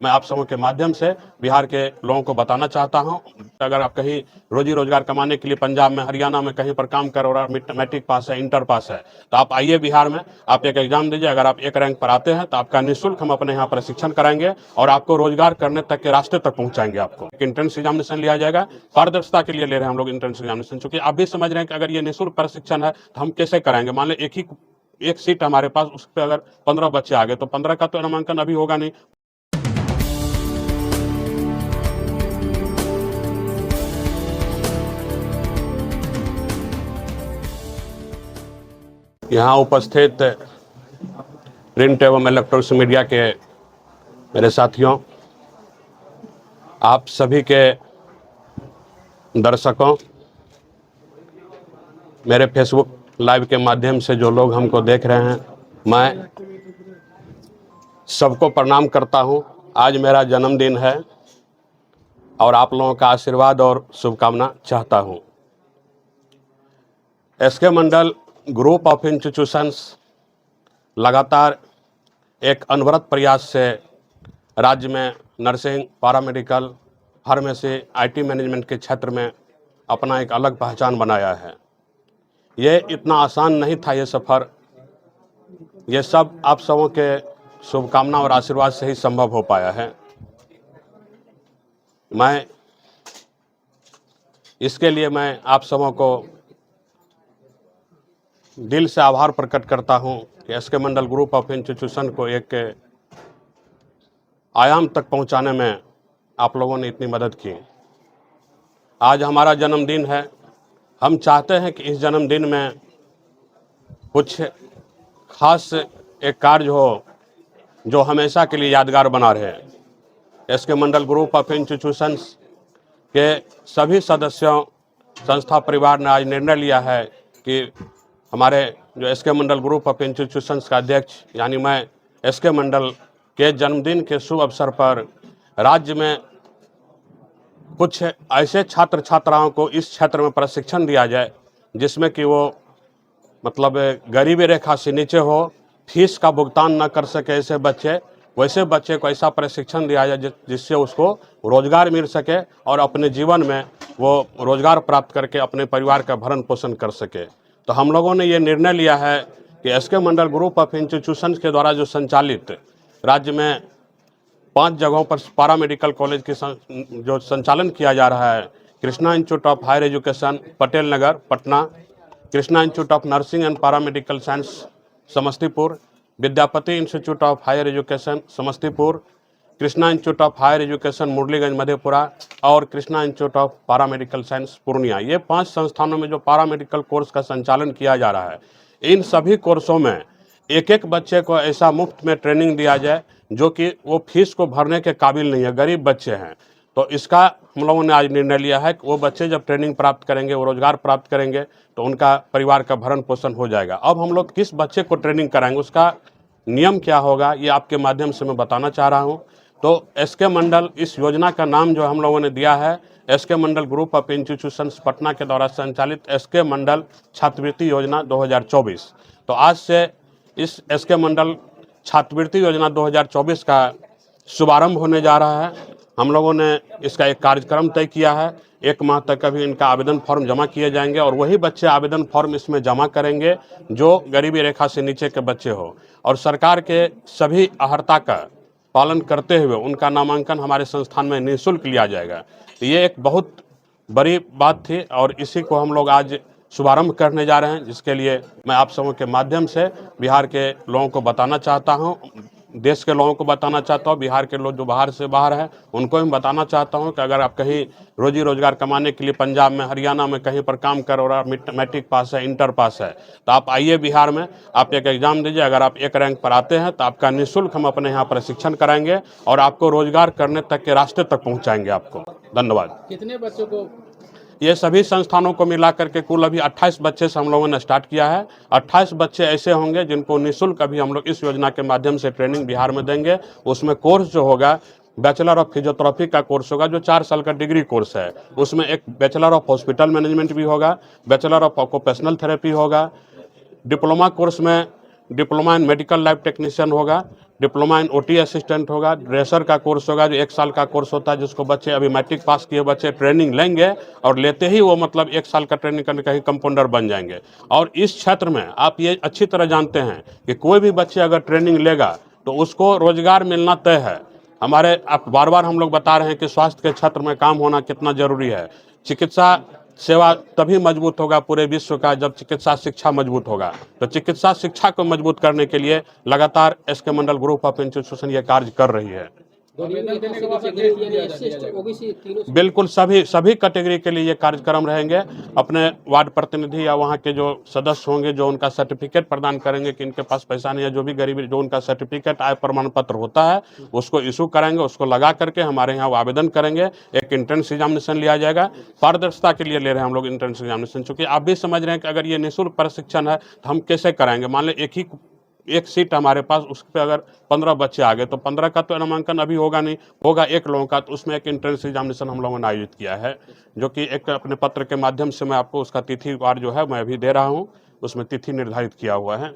मैं आप सबों के माध्यम से बिहार के लोगों को बताना चाहता हूं, अगर आप कहीं रोजी रोजगार कमाने के लिए पंजाब में, हरियाणा में कहीं पर काम कर रहा है, मैट्रिक पास है, इंटर पास है, तो आप आइए बिहार में, आप एक एग्जाम दीजिए। अगर आप एक रैंक पर आते हैं तो आपका निःशुल्क हम अपने यहाँ प्रशिक्षण कराएंगे और आपको रोजगार करने तक के रास्ते तक पहुंचाएंगे। आपको एंट्रेंस एग्जामिनेशन लिया जाएगा, पारदर्शिता के लिए ले रहे हैं हम लोग एंट्रेंस एग्जामिनेशन, चूंकि आप भी समझ रहे हैं कि अगर ये निःशुल्क प्रशिक्षण है तो हम कैसे कराएंगे। मान लो एक सीट हमारे पास, उस पर अगर 15 बच्चे आ गए तो 15 का तो नामांकन अभी होगा नहीं। यहाँ उपस्थित प्रिंट एवं इलेक्ट्रॉनिक्स मीडिया के मेरे साथियों, आप सभी के दर्शकों, मेरे फेसबुक लाइव के माध्यम से जो लोग हमको देख रहे हैं, मैं सबको प्रणाम करता हूं। आज मेरा जन्मदिन है और आप लोगों का आशीर्वाद और शुभकामना चाहता हूं। SK Mandal group of institutions लगातार एक अनवरत प्रयास से राज्य में nursing, paramedical, pharmacy, IT management के क्षेत्र में अपना एक अलग पहचान बनाया है। ये इतना आसान नहीं था ये सफ़र, ये सब आप सबों के शुभकामना और आशीर्वाद से ही संभव हो पाया है। इसके लिए मैं आप सबों को दिल से आभार प्रकट करता हूं कि SK Mandal group of institution को एक आयाम तक पहुंचाने में आप लोगों ने इतनी मदद की। आज हमारा जन्मदिन है, हम चाहते हैं कि इस जन्मदिन में कुछ खास एक कार्य हो जो हमेशा के लिए यादगार बना रहे। SK Mandal group of institutions के सभी सदस्यों, संस्था परिवार ने आज निर्णय लिया है कि हमारे जो SK Mandal group of institutions का अध्यक्ष यानी मैं, एसके मंडल के जन्मदिन के शुभ अवसर पर राज्य में कुछ ऐसे छात्र छात्राओं को इस क्षेत्र में प्रशिक्षण दिया जाए जिसमें कि वो मतलब गरीबी रेखा से नीचे हो, फीस का भुगतान न कर सके ऐसे बच्चे, वैसे बच्चे को ऐसा प्रशिक्षण दिया जाए जिससे उसको रोजगार मिल सके और अपने जीवन में वो रोजगार प्राप्त करके अपने परिवार का भरण पोषण कर सके। तो हम लोगों ने ये निर्णय लिया है कि SK Mandal group of institution के द्वारा जो संचालित राज्य में 5 जगहों पर पैरामेडिकल कॉलेज की जो संचालन किया जा रहा है, Krishna institute of higher education Patel Nagar Patna, Krishna institute of nursing and paramedical science Samastipur, Vidyapati institute of higher education Samastipur, Krishna institute of higher education Muraliganj Madhepura और Krishna institute of paramedical science Purnia. ये 5 संस्थानों में जो पैरामेडिकल कोर्स का संचालन किया जा रहा है, इन सभी कोर्सों में एक एक बच्चे को ऐसा मुफ्त में ट्रेनिंग दिया जाए जो कि वो फीस को भरने के काबिल नहीं है, गरीब बच्चे हैं। तो इसका हम लोगों ने आज निर्णय लिया है कि वो बच्चे जब ट्रेनिंग प्राप्त करेंगे, वो रोजगार प्राप्त करेंगे तो उनका परिवार का भरण पोषण हो जाएगा। अब हम लोग किस बच्चे को ट्रेनिंग कराएंगे, उसका नियम क्या होगा, ये आपके माध्यम से मैं बताना चाह रहा हूँ। तो एसके मंडल, इस योजना का नाम जो हम लोगों ने दिया है, SK Mandal group of institutions Patna के द्वारा संचालित एसके मंडल छात्रवृत्ति योजना 2024। तो आज से इस एसके मंडल छात्रवृत्ति योजना 2024 का शुभारंभ होने जा रहा है। हम लोगों ने इसका एक कार्यक्रम तय किया है, 1 माह तक अभी इनका आवेदन फॉर्म जमा किए जाएंगे और वही बच्चे आवेदन फॉर्म इसमें जमा करेंगे जो गरीबी रेखा से नीचे के बच्चे हो, और सरकार के सभी अहर्ता का पालन करते हुए उनका नामांकन हमारे संस्थान में निःशुल्क लिया जाएगा। तो ये एक बहुत बड़ी बात थी और इसी को हम लोग आज शुभारंभ करने जा रहे हैं, जिसके लिए मैं आप सबों के माध्यम से बिहार के लोगों को बताना चाहता हूं, देश के लोगों को बताना चाहता हूं, बिहार के लोग जो बाहर से बाहर हैं उनको भी बताना चाहता हूं कि अगर आप कहीं रोजी रोजगार कमाने के लिए पंजाब में, हरियाणा में कहीं पर काम कर रहा है, मैट्रिक पास है, इंटर पास है, तो आप आइए बिहार में, आप एक एग्जाम दीजिए। अगर आप एक रैंक पर आते हैं तो आपका निःशुल्क हम अपने यहाँ प्रशिक्षण कराएंगे और आपको रोजगार करने तक के रास्ते तक पहुँचाएंगे आपको। धन्यवाद। कितने बच्चों को? ये सभी संस्थानों को मिला करके कुल अभी 28 बच्चे से हम लोगों ने स्टार्ट किया है। 28 बच्चे ऐसे होंगे जिनको निःशुल्क अभी हम लोग इस योजना के माध्यम से ट्रेनिंग बिहार में देंगे। उसमें कोर्स जो होगा, बैचलर ऑफ फिजियोथेरेपी का कोर्स होगा जो 4 साल का डिग्री कोर्स है। उसमें एक बैचलर ऑफ हॉस्पिटल मैनेजमेंट भी होगा, बैचलर ऑफ ऑक्यूपेशनल थेरेपी होगा। डिप्लोमा कोर्स में diploma in medical lab technician होगा, डिप्लोमा इन ओटी असिस्टेंट होगा, ड्रेसर का कोर्स होगा जो 1 साल का कोर्स होता है, जिसको बच्चे अभी मैट्रिक पास किए बच्चे ट्रेनिंग लेंगे और लेते ही वो मतलब 1 साल का ट्रेनिंग करने कहीं कंपाउंडर बन जाएंगे। और इस क्षेत्र में आप ये अच्छी तरह जानते हैं कि कोई भी बच्चे अगर ट्रेनिंग लेगा तो उसको रोजगार मिलना तय है। हमारे आप बार बार हम लोग बता रहे हैं कि स्वास्थ्य के क्षेत्र में काम होना कितना जरूरी है। चिकित्सा सेवा तभी मजबूत होगा पूरे विश्व का जब चिकित्सा शिक्षा मजबूत होगा। तो चिकित्सा शिक्षा को मजबूत करने के लिए लगातार SK Mandal group of institution ये कार्य कर रही है। बिल्कुल सभी कैटेगरी के लिए ये कार्यक्रम रहेंगे। अपने वार्ड प्रतिनिधि या वहाँ के जो सदस्य होंगे जो उनका सर्टिफिकेट प्रदान करेंगे कि इनके पास पैसा नहीं है, जो भी गरीबी जो उनका सर्टिफिकेट आय प्रमाण पत्र होता है उसको इशू कराएंगे, उसको लगा करके हमारे यहाँ आवेदन करेंगे। एक एंट्रेंस एग्जामिनेशन लिया जाएगा। पारदर्शिता के लिए ले रहे हैं हम लोग एंट्रेंस एग्जामिनेशन, क्योंकि आप भी समझ रहे हैं कि अगर ये निःशुल्क प्रशिक्षण है तो हम कैसे कराएंगे। मान लें एक सीट हमारे पास, उस पर अगर 15 बच्चे आ गए तो 15 का तो नामांकन अभी होगा नहीं, होगा 1 लोगों का। तो उसमें एक एंट्रेंस एग्जामिनेशन हम लोगों ने आयोजित किया है, जो कि एक अपने पत्र के माध्यम से मैं आपको उसका तिथिवार जो है मैं अभी दे रहा हूँ, उसमें तिथि निर्धारित किया हुआ है।